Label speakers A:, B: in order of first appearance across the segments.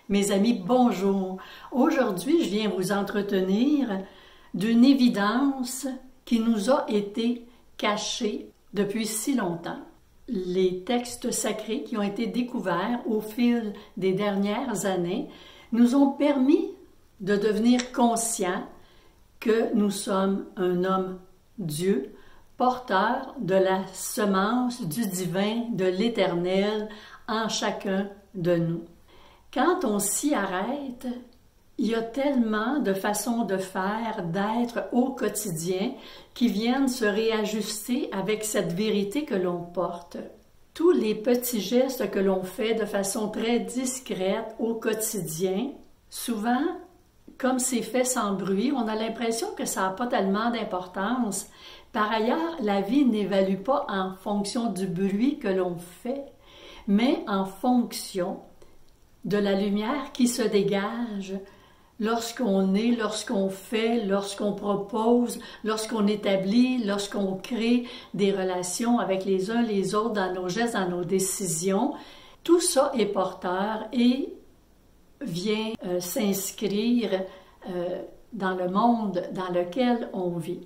A: Mes amis, bonjour. Aujourd'hui, je viens vous entretenir d'une évidence qui nous a été cachée depuis si longtemps. Les textes sacrés qui ont été découverts au fil des dernières années nous ont permis de devenir conscients que nous sommes un homme-Dieu, porteur de la semence du divin, de l'Éternel en chacun de nous. Quand on s'y arrête, il y a tellement de façons de faire, d'être au quotidien qui viennent se réajuster avec cette vérité que l'on porte. Tous les petits gestes que l'on fait de façon très discrète au quotidien, souvent, comme c'est fait sans bruit, on a l'impression que ça n'a pas tellement d'importance. Par ailleurs, la vie n'évalue pas en fonction du bruit que l'on fait, mais en fonction de la lumière qui se dégage lorsqu'on est, lorsqu'on fait, lorsqu'on propose, lorsqu'on établit, lorsqu'on crée des relations avec les uns les autres dans nos gestes, dans nos décisions. Tout ça est porteur et vient s'inscrire dans le monde dans lequel on vit.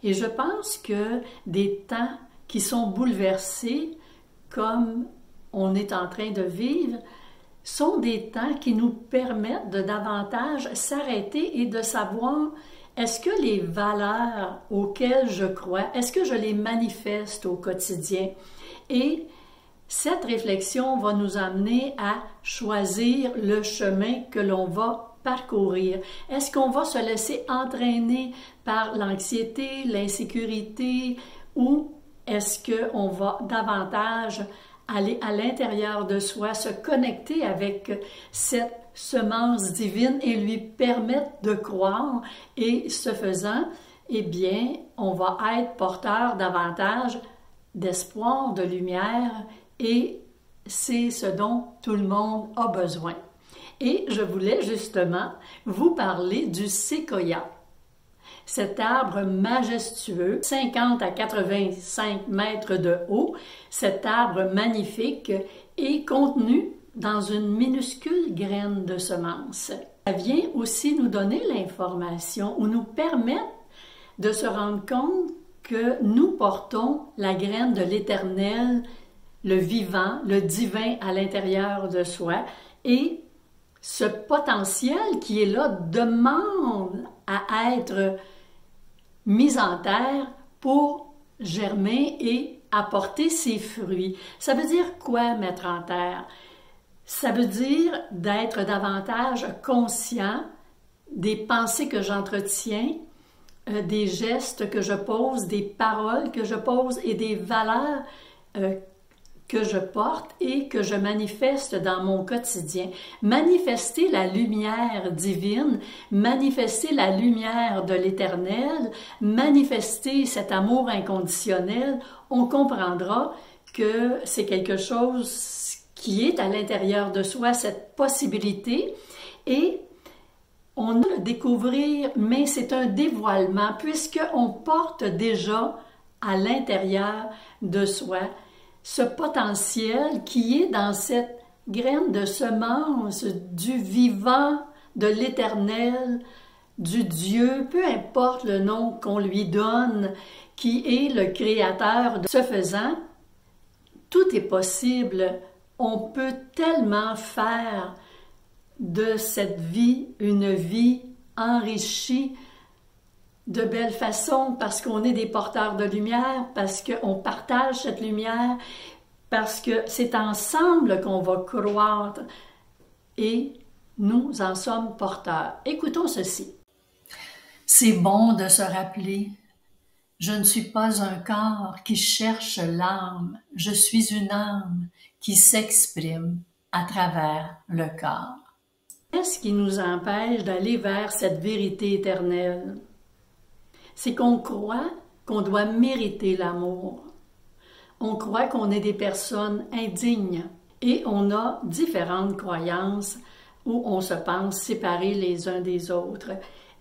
A: Et je pense que des temps qui sont bouleversés, comme on est en train de vivre, sont des temps qui nous permettent de davantage s'arrêter et de savoir est-ce que les valeurs auxquelles je crois, est-ce que je les manifeste au quotidien? Et cette réflexion va nous amener à choisir le chemin que l'on va parcourir. Est-ce qu'on va se laisser entraîner par l'anxiété, l'insécurité ou est-ce qu'on va davantage aller à l'intérieur de soi, se connecter avec cette semence divine et lui permettre de croire et ce faisant, eh bien, on va être porteur davantage d'espoir, de lumière et c'est ce dont tout le monde a besoin. Et je voulais justement vous parler du séquoia. Cet arbre majestueux, 50 à 85 mètres de haut, cet arbre magnifique est contenu dans une minuscule graine de semence. Ça vient aussi nous donner l'information ou nous permettre de se rendre compte que nous portons la graine de l'Éternel, le vivant, le divin à l'intérieur de soi et ce potentiel qui est là demande à être mis en terre pour germer et apporter ses fruits. Ça veut dire quoi mettre en terre? Ça veut dire d'être davantage conscient des pensées que j'entretiens, des gestes que je pose, des paroles que je pose et des valeurs que je porte et que je manifeste dans mon quotidien. Manifester la lumière divine, manifester la lumière de l'Éternel, manifester cet amour inconditionnel, on comprendra que c'est quelque chose qui est à l'intérieur de soi, cette possibilité, et on a le découvrir, mais c'est un dévoilement, puisqu'on porte déjà à l'intérieur de soi ce potentiel qui est dans cette graine de semence du vivant, de l'Éternel, du Dieu, peu importe le nom qu'on lui donne, qui est le Créateur. Ce faisant, tout est possible. On peut tellement faire de cette vie une vie enrichie de belle façon parce qu'on est des porteurs de lumière, parce qu'on partage cette lumière, parce que c'est ensemble qu'on va croître et nous en sommes porteurs. Écoutons ceci. C'est bon de se rappeler, je ne suis pas un corps qui cherche l'âme, je suis une âme qui s'exprime à travers le corps. Qu'est-ce qui nous empêche d'aller vers cette vérité éternelle? C'est qu'on croit qu'on doit mériter l'amour. On croit qu'on est des personnes indignes et on a différentes croyances où on se pense séparés les uns des autres.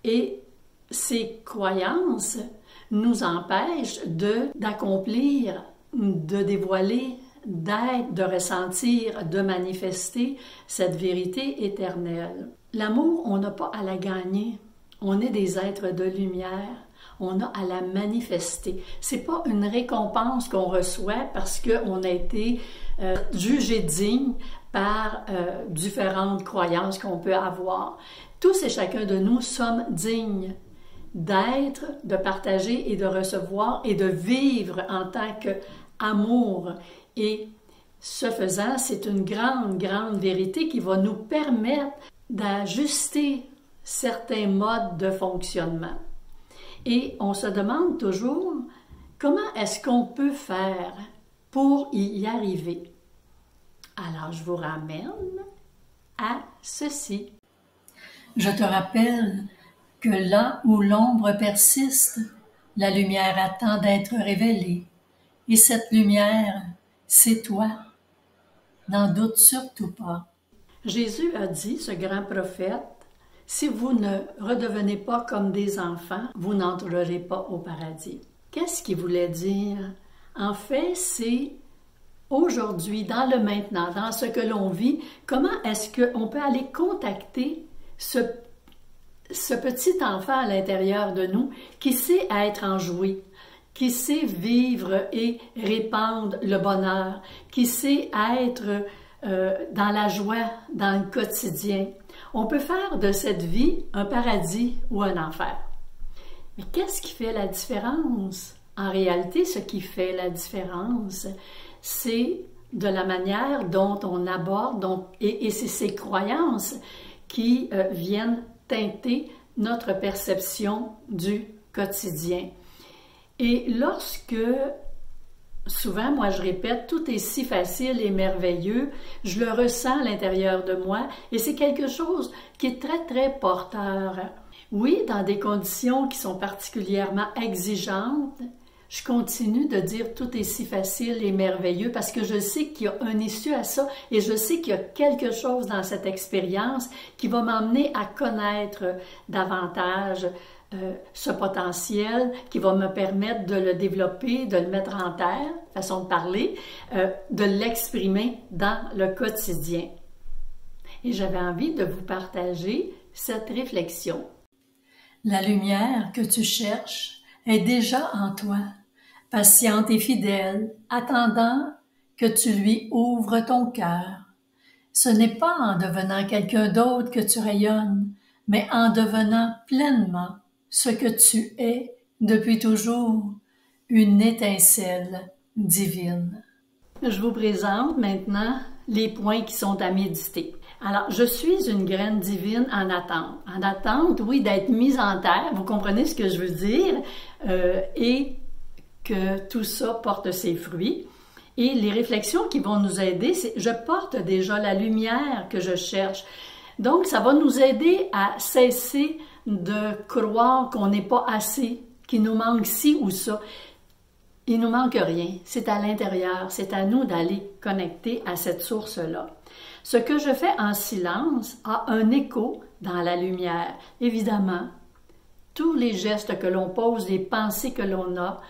A: Et ces croyances nous empêchent d'accomplir, de dévoiler d'être, de ressentir, de manifester cette vérité éternelle. L'amour, on n'a pas à la gagner. On est des êtres de lumière. On a à la manifester. C'est pas une récompense qu'on reçoit parce qu'on a été jugé digne par différentes croyances qu'on peut avoir. Tous et chacun de nous sommes dignes d'être, de partager et de recevoir et de vivre en tant qu'amour. Et ce faisant, c'est une grande, grande vérité qui va nous permettre d'ajuster certains modes de fonctionnement. Et on se demande toujours comment est-ce qu'on peut faire pour y arriver. Alors, je vous ramène à ceci. Je te rappelle que là où l'ombre persiste, la lumière attend d'être révélée. Et cette lumière, c'est toi. N'en doute surtout pas. Jésus a dit, ce grand prophète, « Si vous ne redevenez pas comme des enfants, vous n'entrerez pas au paradis. » Qu'est-ce qu'il voulait dire? En fait, c'est aujourd'hui, dans le maintenant, dans ce que l'on vit, comment est-ce qu'on peut aller contacter ce petit enfant à l'intérieur de nous qui sait être enjoué, qui sait vivre et répandre le bonheur, qui sait être dans la joie, dans le quotidien. On peut faire de cette vie un paradis ou un enfer. Mais qu'est-ce qui fait la différence? En réalité, ce qui fait la différence, c'est de la manière dont on aborde, et c'est ces croyances qui viennent teinter notre perception du quotidien. Et lorsque, souvent, moi je répète, tout est si facile et merveilleux, je le ressens à l'intérieur de moi, et c'est quelque chose qui est très, très porteur. Oui, dans des conditions qui sont particulièrement exigeantes, je continue de dire tout est si facile et merveilleux parce que je sais qu'il y a un issue à ça et je sais qu'il y a quelque chose dans cette expérience qui va m'emmener à connaître davantage ce potentiel, qui va me permettre de le développer, de le mettre en terre, façon de parler, de l'exprimer dans le quotidien. Et j'avais envie de vous partager cette réflexion. La lumière que tu cherches est déjà en toi, patiente et fidèle, attendant que tu lui ouvres ton cœur. Ce n'est pas en devenant quelqu'un d'autre que tu rayonnes, mais en devenant pleinement ce que tu es depuis toujours, une étincelle divine. Je vous présente maintenant les points qui sont à méditer. Alors, je suis une graine divine en attente. En attente, oui, d'être mise en terre, vous comprenez ce que je veux dire, et que tout ça porte ses fruits. Et les réflexions qui vont nous aider, c'est « je porte déjà la lumière que je cherche ». Donc, ça va nous aider à cesser de croire qu'on n'est pas assez, qu'il nous manque ci ou ça. Il nous manque rien. C'est à l'intérieur. C'est à nous d'aller connecter à cette source-là. Ce que je fais en silence a un écho dans la lumière. Évidemment, tous les gestes que l'on pose, les pensées que l'on a,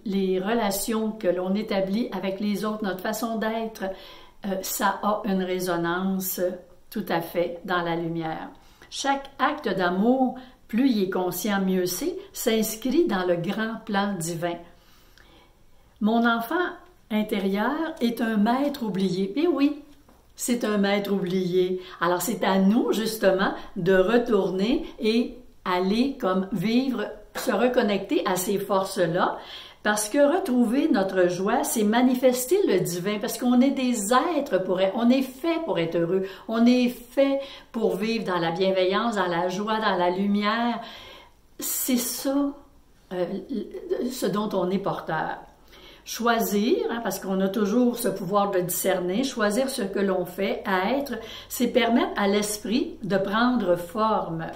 A: les relations que l'on établit avec les autres, notre façon d'être, ça a une résonance tout à fait dans la lumière. Chaque acte d'amour, plus il est conscient, mieux c'est, s'inscrit dans le grand plan divin. Mon enfant intérieur est un maître oublié. Et oui, c'est un maître oublié. Alors c'est à nous, justement, de retourner et aller comme vivre, se reconnecter à ces forces-là, parce que retrouver notre joie, c'est manifester le divin, parce qu'on est des êtres on est fait pour être heureux, on est fait pour vivre dans la bienveillance, dans la joie, dans la lumière. C'est ça, ce dont on est porteur. Choisir, parce qu'on a toujours ce pouvoir de discerner, choisir ce que l'on fait, à être, c'est permettre à l'esprit de prendre forme.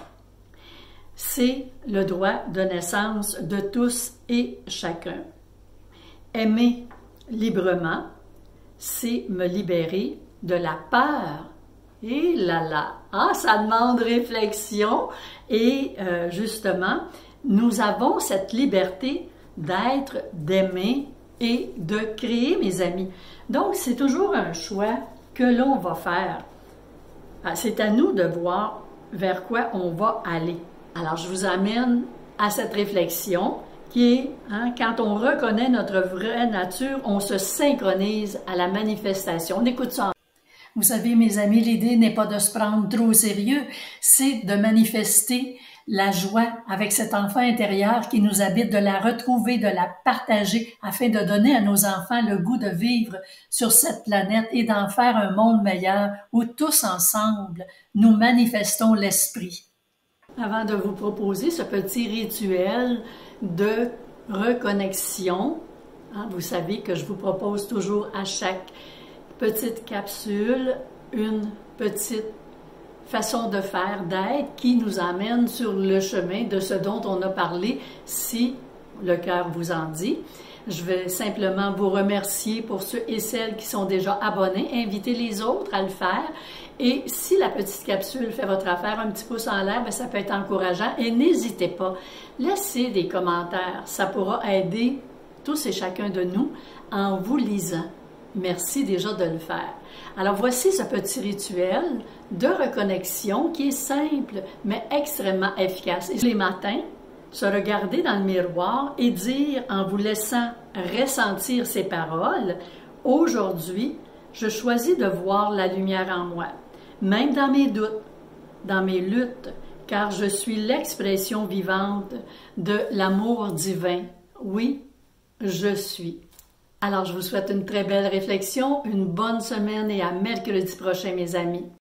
A: C'est le droit de naissance de tous et chacun. Aimer librement, c'est me libérer de la peur. Et là, ça demande réflexion et justement, nous avons cette liberté d'être, d'aimer et de créer mes amis. Donc, c'est toujours un choix que l'on va faire. C'est à nous de voir vers quoi on va aller. Alors, je vous amène à cette réflexion qui est, quand on reconnaît notre vraie nature, on se synchronise à la manifestation. On écoute ça. Vous savez, mes amis, l'idée n'est pas de se prendre trop au sérieux, c'est de manifester la joie avec cet enfant intérieur qui nous habite, de la retrouver, de la partager afin de donner à nos enfants le goût de vivre sur cette planète et d'en faire un monde meilleur où tous ensemble, nous manifestons l'esprit. Avant de vous proposer ce petit rituel de reconnexion, vous savez que je vous propose toujours à chaque petite capsule une petite façon de faire, d'être qui nous amène sur le chemin de ce dont on a parlé, si le cœur vous en dit. Je vais simplement vous remercier pour ceux et celles qui sont déjà abonnés, inviter les autres à le faire. Et si la petite capsule fait votre affaire, un petit pouce en l'air, ça peut être encourageant. Et n'hésitez pas, laissez des commentaires. Ça pourra aider tous et chacun de nous en vous lisant. Merci déjà de le faire. Alors voici ce petit rituel de reconnexion qui est simple, mais extrêmement efficace. Et les matins, se regarder dans le miroir et dire, en vous laissant ressentir ces paroles, « Aujourd'hui, je choisis de voir la lumière en moi, même dans mes doutes, dans mes luttes, car je suis l'expression vivante de l'amour divin. Oui, je suis. » Alors, je vous souhaite une très belle réflexion, une bonne semaine et à mercredi prochain, mes amis.